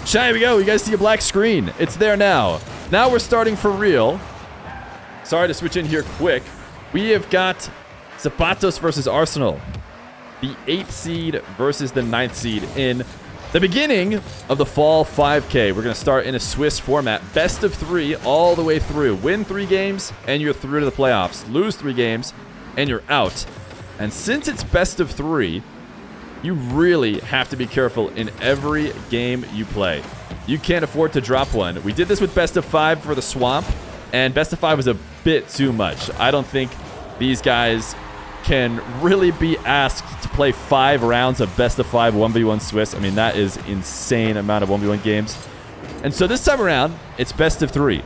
Chat, here we go. You guys see a black screen. It's there now. Now we're starting for real. Sorry to switch in here quick. We have got aZapatos versus Arsenal. The 8th seed versus the 9th seed in the beginning of the Fall 5K. We're going to start in a Swiss format. Best of 3 all the way through. Win 3 games and you're through to the playoffs. Lose 3 games and you're out. And since it's best of 3, you really have to be careful in every game you play. You can't afford to drop one. We did this with best of 5 for the Swamp, and best of 5 was a bit too much. I don't think these guys can really be asked to play 5 rounds of best of 5 1v1 Swiss. I mean, that is insane amount of 1v1 games. And so this time around, it's best of 3,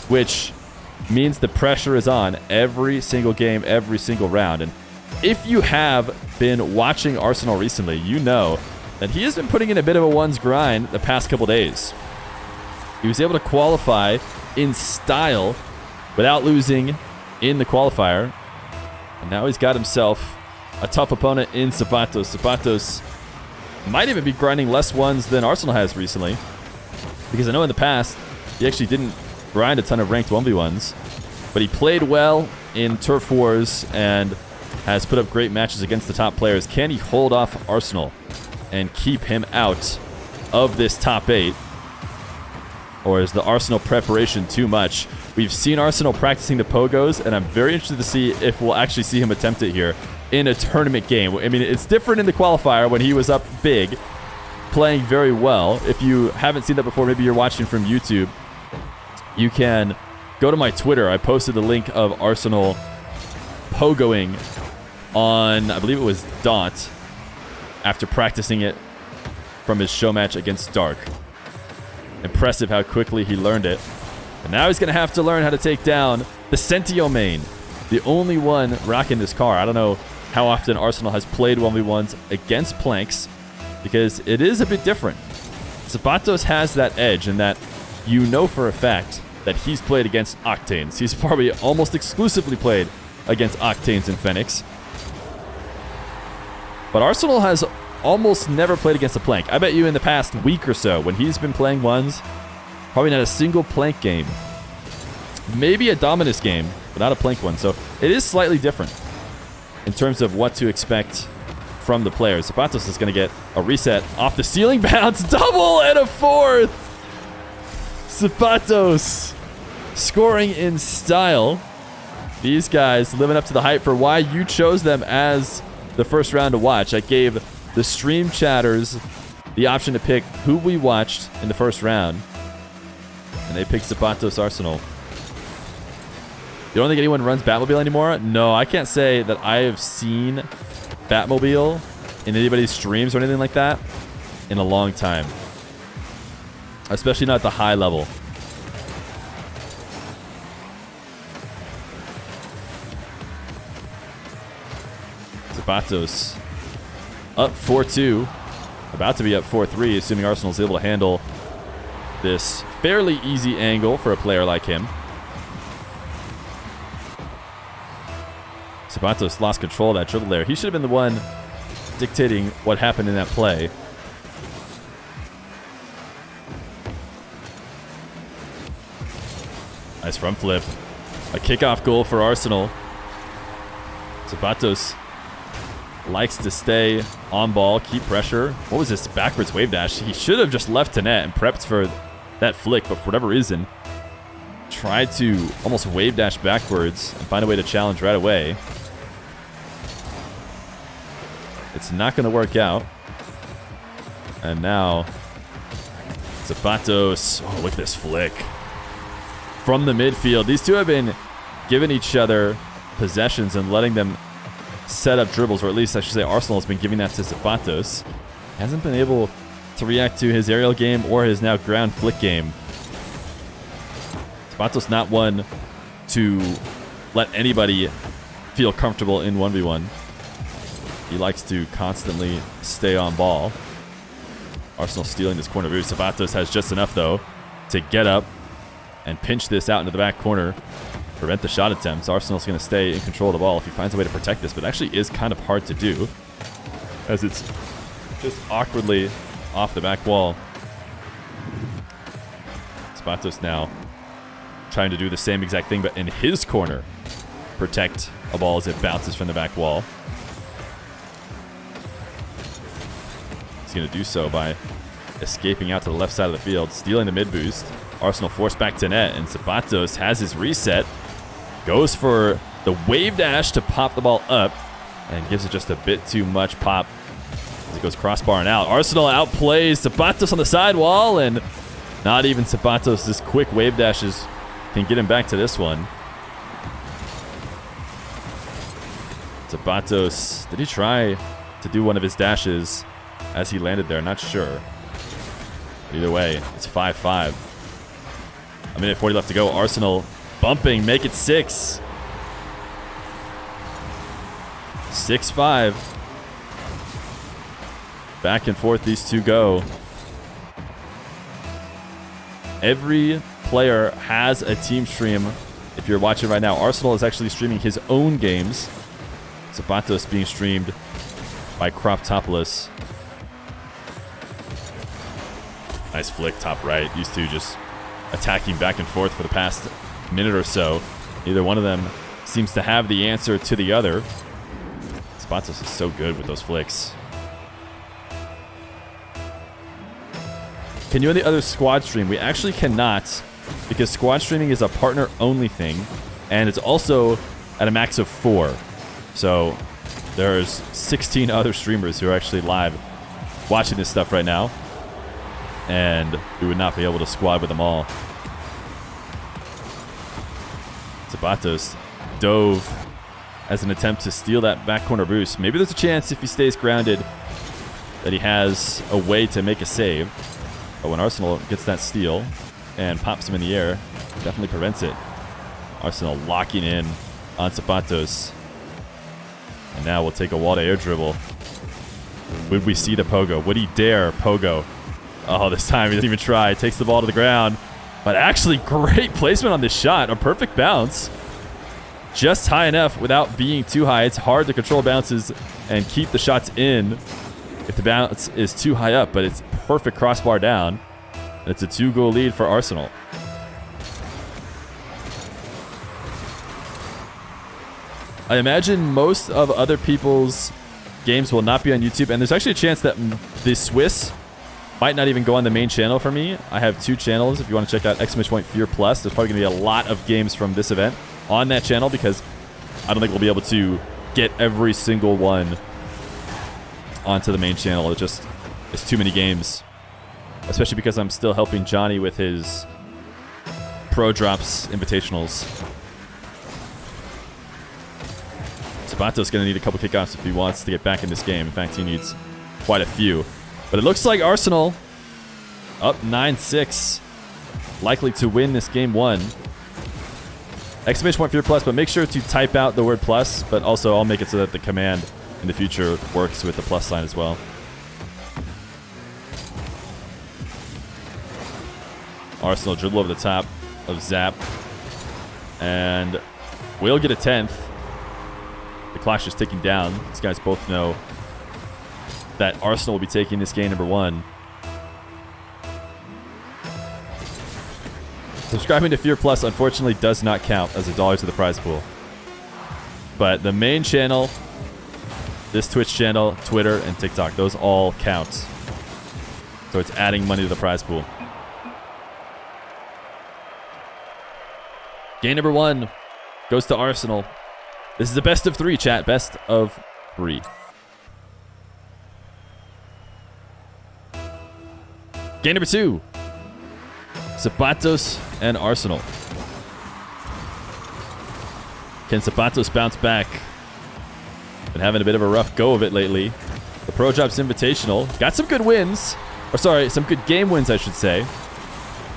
which means the pressure is on every single game, every single round. And if you have been watching Arsenal recently, you know that he has been putting in a bit of a one's grind the past couple days. He was able to qualify in style without losing in the qualifier. And now he's got himself a tough opponent in aZapatos. aZapatos might even be grinding less ones than Arsenal has recently, because I know in the past he actually didn't grind a ton of ranked 1v1s, but he played well in Turf Wars and has put up great matches against the top players. Can he hold off Arsenal and keep him out of this top 8? Or is the Arsenal preparation too much? We've seen Arsenal practicing the pogos, and I'm very interested to see if we'll actually see him attempt it here in a tournament game. I mean, it's different in the qualifier when he was up big, playing very well. If you haven't seen that before, maybe you're watching from YouTube, you can go to my Twitter. I posted the link of Arsenal pogoing on, I believe it was Daunt, after practicing it from his show match against Dark. Impressive how quickly he learned it. And now he's going to have to learn how to take down the Sentio main, the only one rocking this car. I don't know how often Arsenal has played 1v1s against Planks, because it is a bit different. aZapatos has that edge in that you know for a fact that he's played against Octanes. He's probably almost exclusively played against Octanes and Phoenix. But Arsenal has almost never played against a Plank. I bet you in the past week or so, when he's been playing ones, probably not a single Plank game. Maybe a Dominus game, but not a Plank one. So it is slightly different in terms of what to expect from the players. aZapatos is going to get a reset off the ceiling bounce. Double and a 4th! aZapatos scoring in style. These guys living up to the hype for why you chose them as the first round to watch. I gave the stream chatters the option to pick who we watched in the first round, and they picked aZapatos Arsenal. You don't think anyone runs Batmobile anymore? No, I can't say that I have seen Batmobile in anybody's streams or anything like that in a long time. Especially not at the high level. aZapatos up 4-2. About to be up 4-3, assuming Arsenal's able to handle this fairly easy angle for a player like him. aZapatos lost control of that dribble there. He should have been the one dictating what happened in that play. Nice front flip. A kickoff goal for Arsenal. aZapatos likes to stay on ball, keep pressure. What was this backwards wave dash? He should have just left to net and prepped for that flick, but for whatever reason, tried to almost wave dash backwards and find a way to challenge right away. It's not going to work out. And now, aZapatos. Oh, look at this flick. From the midfield. These two have been giving each other possessions and letting them set up dribbles, or at least I should say Arsenal has been giving that to aZapatos. Hasn't been able to react to his aerial game or his now ground flick game. aZapatos not one to let anybody feel comfortable in 1v1. He likes to constantly stay on ball. Arsenal stealing this corner. aZapatos has just enough, though, to get up and pinch this out into the back corner. Prevent the shot attempts. Arsenal's going to stay in control of the ball if he finds a way to protect this, but it actually is kind of hard to do, as it's just awkwardly off the back wall. aZapatos now trying to do the same exact thing, but in his corner. Protect a ball as it bounces from the back wall. He's going to do so by escaping out to the left side of the field, stealing the mid boost. Arsenal forced back to net, and aZapatos has his reset. Goes for the wave dash to pop the ball up, and gives it just a bit too much pop as it goes crossbar and out. Arsenal outplays aZapatos on the sidewall, and not even aZapatos' quick wave dashes can get him back to this one. aZapatos, did he try to do one of his dashes as he landed there? Not sure. But either way, it's 5-5. A minute 40 left to go. Arsenal bumping, make it 6. 6-5. Back and forth these two go. Every player has a team stream. If you're watching right now, Arsenal is actually streaming his own games. aZapatos being streamed by Croptopolis. Nice flick top right. These two just attacking back and forth for the past minute or so. Neither one of them seems to have the answer to the other. aZapatos is so good with those flicks. Can you on the other squad stream? We actually cannot, because squad streaming is a partner-only thing, and it's also at a max of 4. So there's 16 other streamers who are actually live watching this stuff right now, and we would not be able to squad with them all. aZapatos dove as an attempt to steal that back corner boost. Maybe there's a chance if he stays grounded that he has a way to make a save. But when Arsenal gets that steal and pops him in the air, definitely prevents it. Arsenal locking in on aZapatos. And now we'll take a wall to air dribble. Would we see the pogo? Would he dare pogo? Oh, this time he doesn't even try. Takes the ball to the ground. But actually, great placement on this shot. A perfect bounce. Just high enough without being too high. It's hard to control bounces and keep the shots in if the bounce is too high up, but it's perfect crossbar down. It's a 2-goal lead for Arsenal. I imagine most of other people's games will not be on YouTube, and there's actually a chance that the Swiss might not even go on the main channel for me. I have 2 channels if you want to check out !Feer Plus. There's probably going to be a lot of games from this event on that channel because I don't think we'll be able to get every single one onto the main channel. It's too many games, especially because I'm still helping Johnny with his Pro Drops Invitationals. aZapatos going to need a couple kickoffs if he wants to get back in this game. In fact, he needs quite a few. But it looks like Arsenal up 9-6, likely to win this game 1. !Feer Plus, but make sure to type out the word plus, but also I'll make it so that the command in the future works with the plus sign as well. Arsenal dribble over the top of Zap, and we'll get a 10th. The clock's just ticking down. These guys both know that Arsenal will be taking this game number 1. Subscribing to Feer Plus, unfortunately, does not count as $1 to the prize pool. But the main channel, this Twitch channel, Twitter, and TikTok, those all count. So it's adding money to the prize pool. Game number 1 goes to Arsenal. This is the best of 3, chat. Best of 3. Game number 2. aZapatos and Arsenal. Can aZapatos bounce back? Been having a bit of a rough go of it lately. The Pro Drops Invitational. Got some good wins. Or sorry, some good game wins, I should say.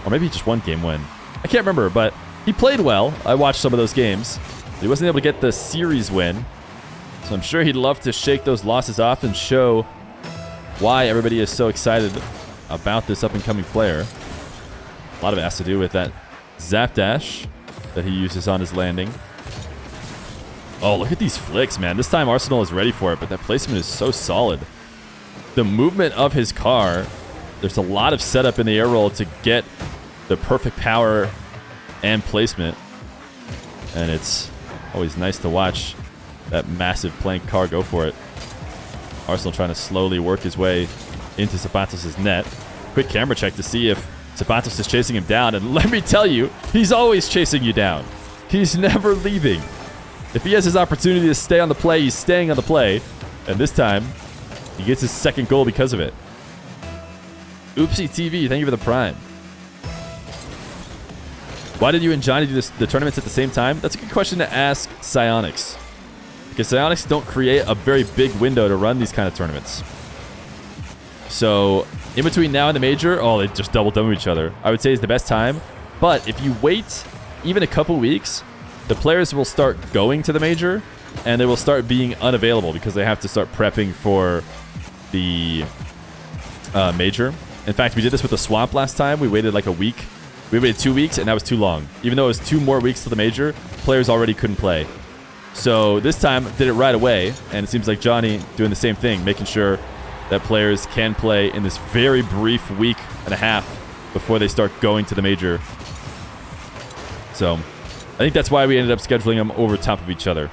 Or maybe just one game win. I can't remember, but he played well. I watched some of those games. He wasn't able to get the series win. So I'm sure he'd love to shake those losses off and show why everybody is so excited about this up-and-coming player. A lot of it has to do with that zap dash that he uses on his landing. Oh, look at these flicks, man. This time Arsenal is ready for it, but that placement is so solid. The movement of his car, there's a lot of setup in the air roll to get the perfect power and placement. And it's always nice to watch that massive plank car go for it. Arsenal trying to slowly work his way into Zapatos' net. Quick camera check to see if Zapatos is chasing him down. And let me tell you, he's always chasing you down. He's never leaving. If he has his opportunity to stay on the play, he's staying on the play. And this time, he gets his second goal because of it. Oopsie TV, thank you for the prime. Why did you and Johnny do the tournaments at the same time? That's a good question to ask Psyonix. Because Psyonix don't create a very big window to run these kind of tournaments. So, in between now and the major, oh, they just double dome each other. I would say is the best time. But if you wait even a couple weeks, the players will start going to the major, and they will start being unavailable because they have to start prepping for the major. In fact, we did this with the Swamp last time. We waited like a week. We waited 2 weeks, and that was too long. Even though it was 2 more weeks to the major, players already couldn't play. So this time, did it right away, and it seems like Johnny doing the same thing, making sure that players can play in this very brief week and a half before they start going to the major. So I think that's why we ended up scheduling them over top of each other.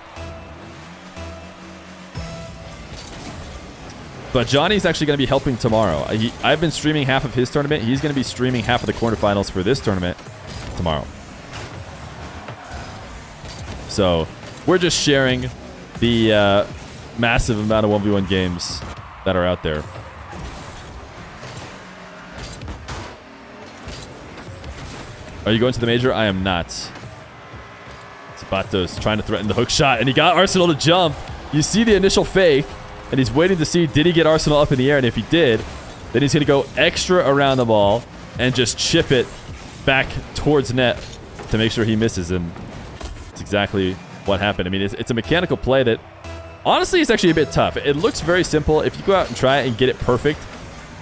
But Johnny's actually going to be helping tomorrow. I've been streaming half of his tournament. He's going to be streaming half of the quarterfinals for this tournament tomorrow. So we're just sharing the massive amount of 1v1 games that are out there. Are you going to the major? I am not. Zapatos trying to threaten the hook shot, and he got Arsenal to jump. You see the initial fake. And he's waiting to see, did he get Arsenal up in the air? And if he did, then he's going to go extra around the ball and just chip it back towards net to make sure he misses. And it's exactly what happened. I mean, it's a mechanical play that, honestly, is actually a bit tough. It looks very simple. If you go out and try it and get it perfect,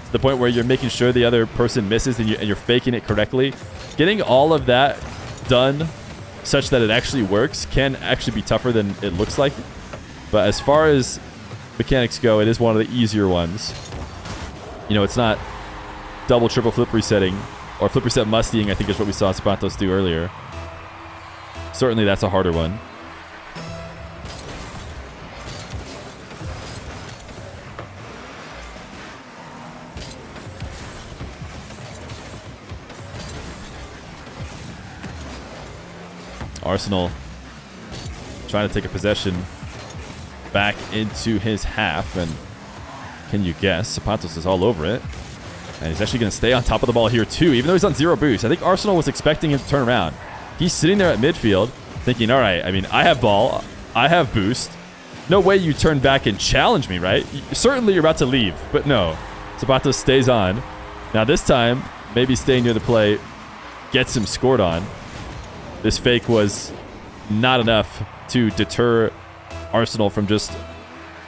to the point where you're making sure the other person misses and you're faking it correctly, getting all of that done such that it actually works can actually be tougher than it looks like. But as far as mechanics go, it is one of the easier ones. You know, it's not double, triple flip resetting or flip reset mustying, I think is what we saw Azapatos do earlier. Certainly that's a harder one. Arsenal trying to take a possession back into his half, and can you guess? Azapatos is all over it, and he's actually going to stay on top of the ball here too, even though he's on 0 boost. I think Arsenal was expecting him to turn around. He's sitting there at midfield thinking, all right, I mean, I have ball, I have boost. No way you turn back and challenge me, right? Certainly you're about to leave, but no. Azapatos stays on. Now this time, maybe staying near the play gets him scored on. This fake was not enough to deter Arsenal from just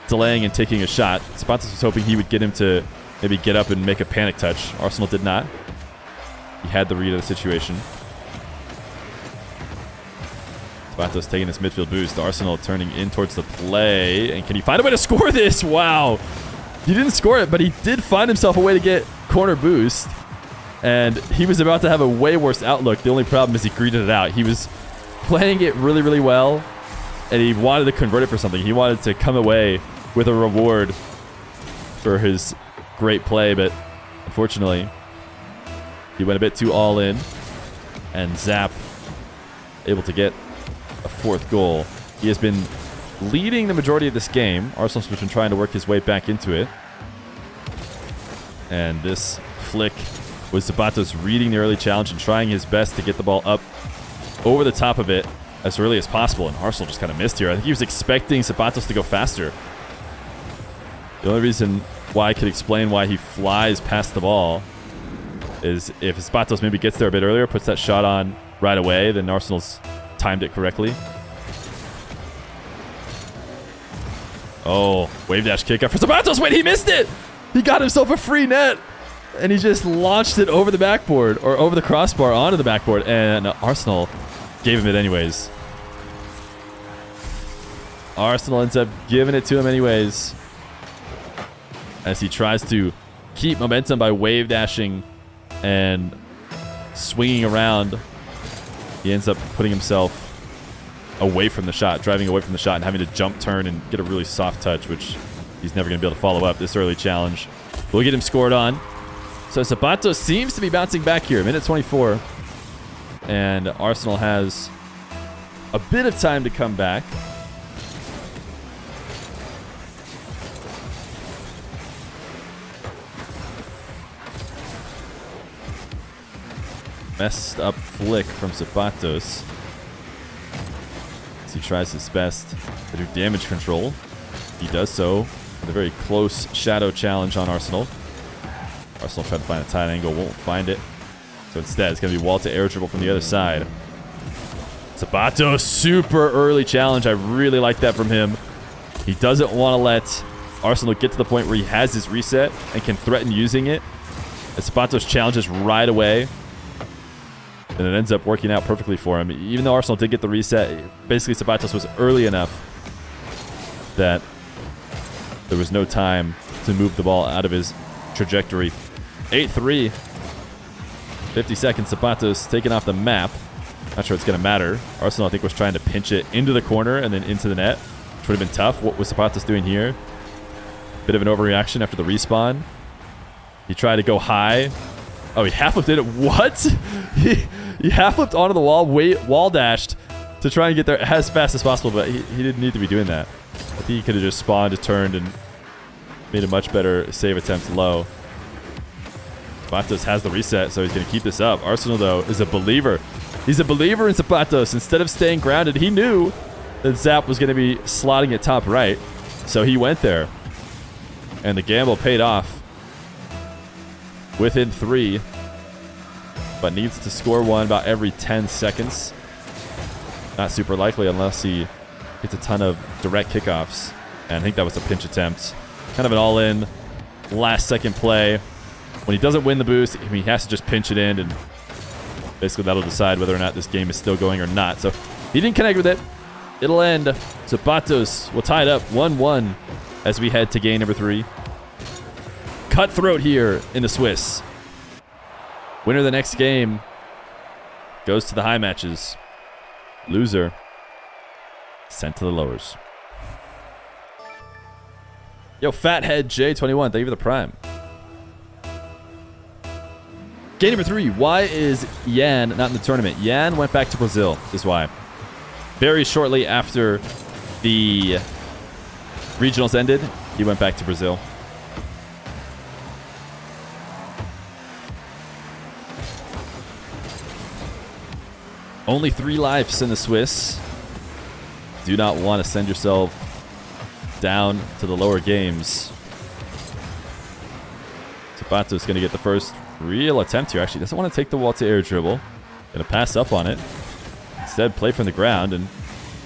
delaying and taking a shot. Azapatos was hoping he would get him to maybe get up and make a panic touch. Arsenal did not. He had the read of the situation. Azapatos taking this midfield boost. Arsenal turning in towards the play. And can he find a way to score this? Wow. He didn't score it, but he did find himself a way to get corner boost. And he was about to have a way worse outlook. The only problem is he greeted it out. He was playing it really, really well, and he wanted to convert it for something. He wanted to come away with a reward for his great play, but unfortunately, he went a bit too all in, and Zap able to get a 4th goal. He has been leading the majority of this game. Arsenal's been trying to work his way back into it. And this flick was Azapatos reading the early challenge and trying his best to get the ball up over the top of it as early as possible, and Arsenal just kind of missed here. I think he was expecting Azapatos to go faster. The only reason why I could explain why he flies past the ball is if Azapatos maybe gets there a bit earlier, puts that shot on right away, then Arsenal's timed it correctly. Oh, wave dash kick out for Azapatos. Wait, he missed it! He got himself a free net, and he just launched it over the backboard, or over the crossbar onto the backboard, and Arsenal gave him it anyways. Arsenal ends up giving it to him anyways, as he tries to keep momentum by wave dashing and swinging around. He ends up putting himself away from the shot, driving away from the shot and having to jump turn and get a really soft touch, which he's never going to be able to follow up this early challenge. We'll get him scored on. So aZapatos seems to be bouncing back here. Minute 24. And Arsenal has a bit of time to come back. Messed up flick from aZapatos. As he tries his best to do damage control. He does so with a very close shadow challenge on Arsenal. Arsenal trying to find a tight angle, won't find it. So instead, it's going to be wall to air dribble from the other side. aZapatos, super early challenge. I really like that from him. He doesn't want to let Arsenal get to the point where he has his reset and can threaten using it. aZapatos challenges right away. And it ends up working out perfectly for him. Even though Arsenal did get the reset, basically aZapatos was early enough that there was no time to move the ball out of his trajectory. 8-3. 50 seconds, aZapatos taken off the map. Not sure it's going to matter. Arsenal, I think, was trying to pinch it into the corner and then into the net, which would have been tough. What was aZapatos doing here? Bit of an overreaction after the respawn. He tried to go high. Oh, he half-flipped it. What? He half-flipped onto the wall, wall dashed to try and get there as fast as possible, but he didn't need to be doing that. I think he could have just spawned, turned, and made a much better save attempt low. aZapatos has the reset, so he's going to keep this up. Arsenal, though, is a believer. He's a believer in aZapatos. Instead of staying grounded, he knew that Zap was going to be slotting it top right, so he went there. And the gamble paid off. Within 3, but needs to score one about every 10 seconds. Not super likely unless he gets a ton of direct kickoffs. And I think that was a pinch attempt. Kind of an all-in, last-second play. When he doesn't win the boost, he has to just pinch it in, and basically that'll decide whether or not this game is still going or not. So he didn't connect with it. It'll end. aZapatos will tie it up 1-1 as we head to game number 3. Cutthroat here in the Swiss. Winner of the next game goes to the high matches. Loser sent to the lowers. Yo, Fathead J21, thank you for the prime. Game number 3. Why is Yan not in the tournament? Yan went back to Brazil, is why. Very shortly after the regionals ended, he went back to Brazil. Only 3 lives in the Swiss. Do not want to send yourself down to the lower games. aZapatos is going to get the first real attempt here. Actually, doesn't want to take the wall to air dribble. Going to pass up on it. Instead, play from the ground, and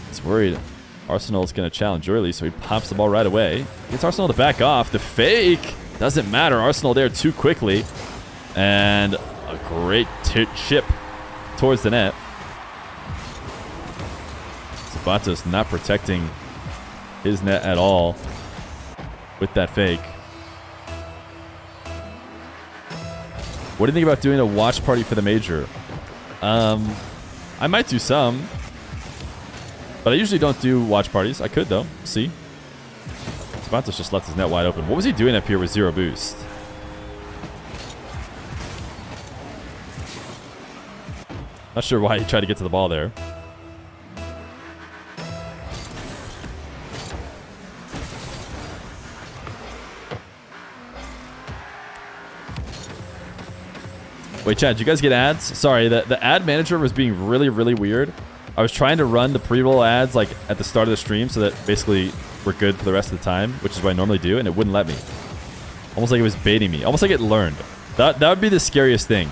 he's worried Arsenal is going to challenge early, so he pops the ball right away. Gets Arsenal to back off. The fake doesn't matter. Arsenal there too quickly. And a great chip towards the net. aZapatos not protecting his net at all with that fake. What do you think about doing a watch party for the major? I might do some, but I usually don't do watch parties. I could, though. See? aZapatos just left his net wide open. What was he doing up here with 0 boost? Not sure why he tried to get to the ball there. Wait, Chad, did you guys get ads? Sorry, the ad manager was being really, really weird. I was trying to run the pre-roll ads like at the start of the stream so that basically we're good for the rest of the time, which is what I normally do, and it wouldn't let me. Almost like it was baiting me. Almost like it learned. That would be the scariest thing.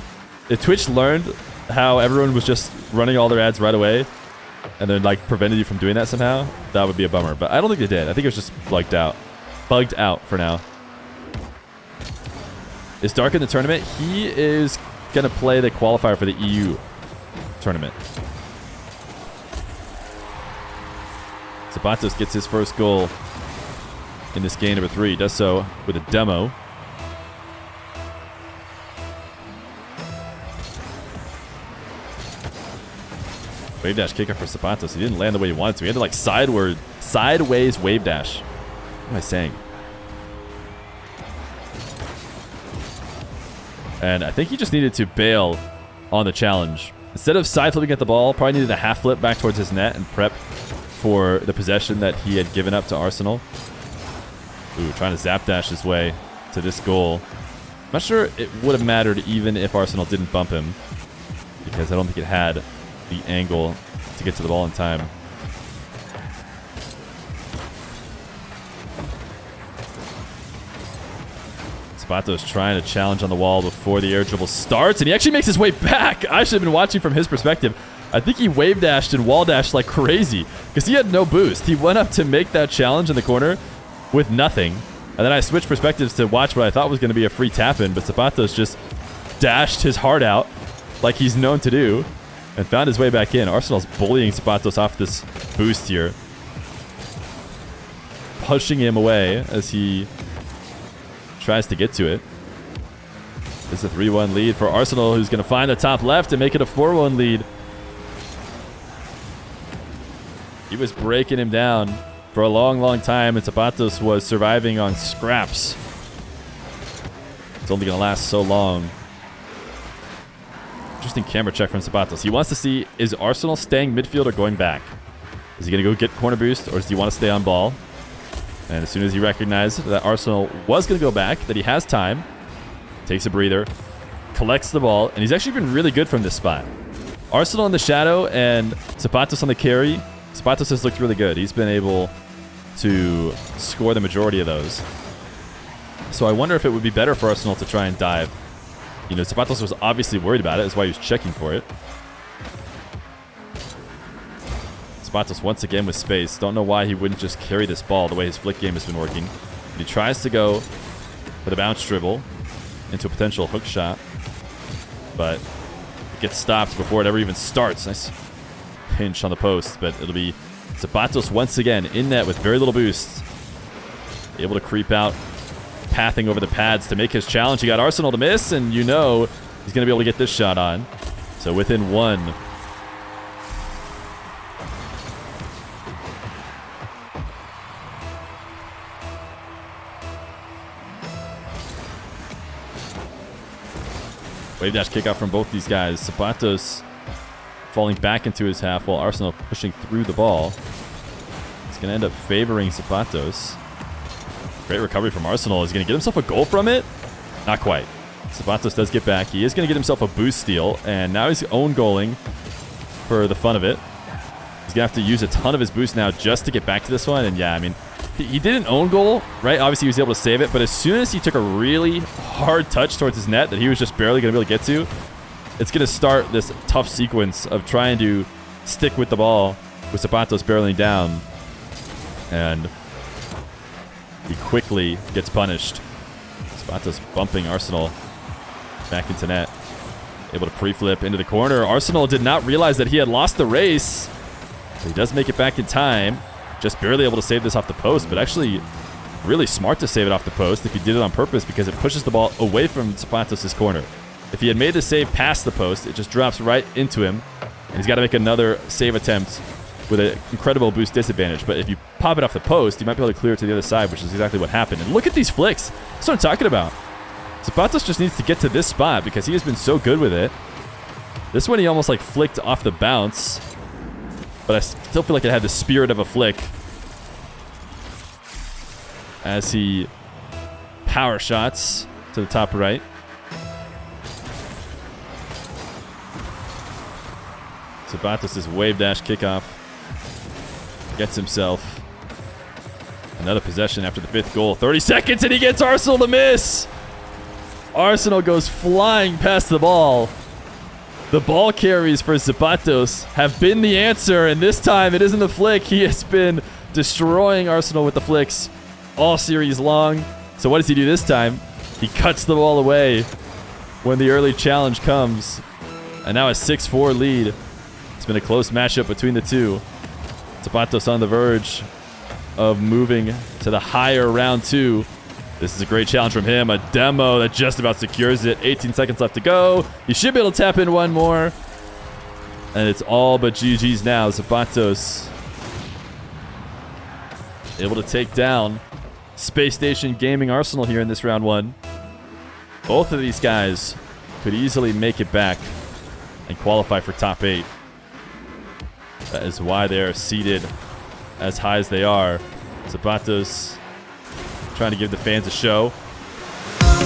If Twitch learned how everyone was just running all their ads right away and then like prevented you from doing that somehow, that would be a bummer. But I don't think they did. I think it was just bugged out. Bugged out for now. Is Dark in the tournament? He is going to play the qualifier for the EU tournament. aZapatos gets his first goal in this game number 3. He does so with a demo. Wave dash kickoff for Zapatos. He didn't land the way he wanted to. He had to like sideways wave dash. What am I saying? And I think he just needed to bail on the challenge. Instead of side flipping at the ball, probably needed a half flip back towards his net and prep for the possession that he had given up to Arsenal. Ooh, trying to zap dash his way to this goal. I'm not sure it would have mattered even if Arsenal didn't bump him, because I don't think it had the angle to get to the ball in time. Azapatos trying to challenge on the wall before the air dribble starts, and he actually makes his way back. I should have been watching from his perspective. I think he wave dashed and wall dashed like crazy because he had no boost. He went up to make that challenge in the corner with nothing. And then I switched perspectives to watch what I thought was going to be a free tap-in, but Azapatos just dashed his heart out like he's known to do and found his way back in. Arsenal's bullying Azapatos off this boost here, pushing him away as he tries to get to it. This is a 3-1 lead for Arsenal, who's going to find the top left and make it a 4-1 lead. He was breaking him down for a long, long time, and Azapatos was surviving on scraps. It's only going to last so long. Interesting camera check from Azapatos. He wants to see, is Arsenal staying midfield or going back? Is he going to go get corner boost, or does he want to stay on ball? And as soon as he recognized that Arsenal was going to go back, that he has time, takes a breather, collects the ball, and he's actually been really good from this spot. Arsenal in the shadow and Azapatos on the carry. Azapatos has looked really good. He's been able to score the majority of those. So I wonder if it would be better for Arsenal to try and dive. You know, Azapatos was obviously worried about it. That's why he was checking for it. Azapatos once again with space. Don't know why he wouldn't just carry this ball the way his flick game has been working. And he tries to go for the bounce dribble into a potential hook shot, but it gets stopped before it ever even starts. Nice pinch on the post, but it'll be Azapatos once again in net with very little boost, able to creep out, pathing over the pads to make his challenge. He got Arsenal to miss, and you know he's going to be able to get this shot on. So within one. Wave dash kickoff from both these guys. Azapatos falling back into his half while Arsenal pushing through the ball. It's going to end up favoring Azapatos. Great recovery from Arsenal. Is he going to get himself a goal from it? Not quite. Azapatos does get back. He is going to get himself a boost steal, and now he's own goaling for the fun of it. He's going to have to use a ton of his boost now just to get back to this one, and yeah, I mean, he did an own goal, right? Obviously, he was able to save it, but as soon as he took a really hard touch towards his net that he was just barely going to be able to get to, it's going to start this tough sequence of trying to stick with the ball with Azapatos barreling down. And he quickly gets punished. Azapatos bumping Arsenal back into net. Able to pre-flip into the corner. Arsenal did not realize that he had lost the race. He does make it back in time. Just barely able to save this off the post, but actually really smart to save it off the post if he did it on purpose, because it pushes the ball away from Azapatos' corner. If he had made the save past the post, it just drops right into him, and he's got to make another save attempt with an incredible boost disadvantage. But if you pop it off the post, you might be able to clear it to the other side, which is exactly what happened. And look at these flicks. That's what I'm talking about. Azapatos just needs to get to this spot because he has been so good with it. This one he almost like flicked off the bounce, but I still feel like it had the spirit of a flick as he power shots to the top right. Azapatos' wave dash kickoff gets himself another possession after the 5th goal. 30 seconds and he gets Arsenal to miss. Arsenal goes flying past the ball. The ball carries for Azapatos have been the answer, and this time it isn't a flick. He has been destroying Arsenal with the flicks all series long. So what does he do this time? He cuts the ball away when the early challenge comes. And now a 6-4 lead. It's been a close matchup between the two. Azapatos on the verge of moving to the higher round 2. This is a great challenge from him. A demo that just about secures it. 18 seconds left to go. He should be able to tap in one more. And it's all but GG's now. aZapatos able to take down Space Station Gaming Arsenal here in this round 1. Both of these guys could easily make it back and qualify for top 8. That is why they are seated as high as they are. aZapatos trying to give the fans a show.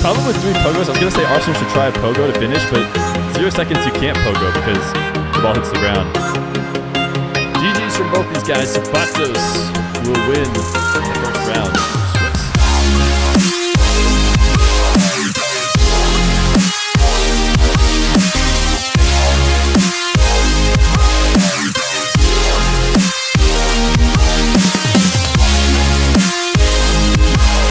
Problem with doing pogos, I was going to say Arsenal should try a pogo to finish, but 0 seconds you can't pogo because the ball hits the ground. GG's from both these guys. aZapatos will win the first round.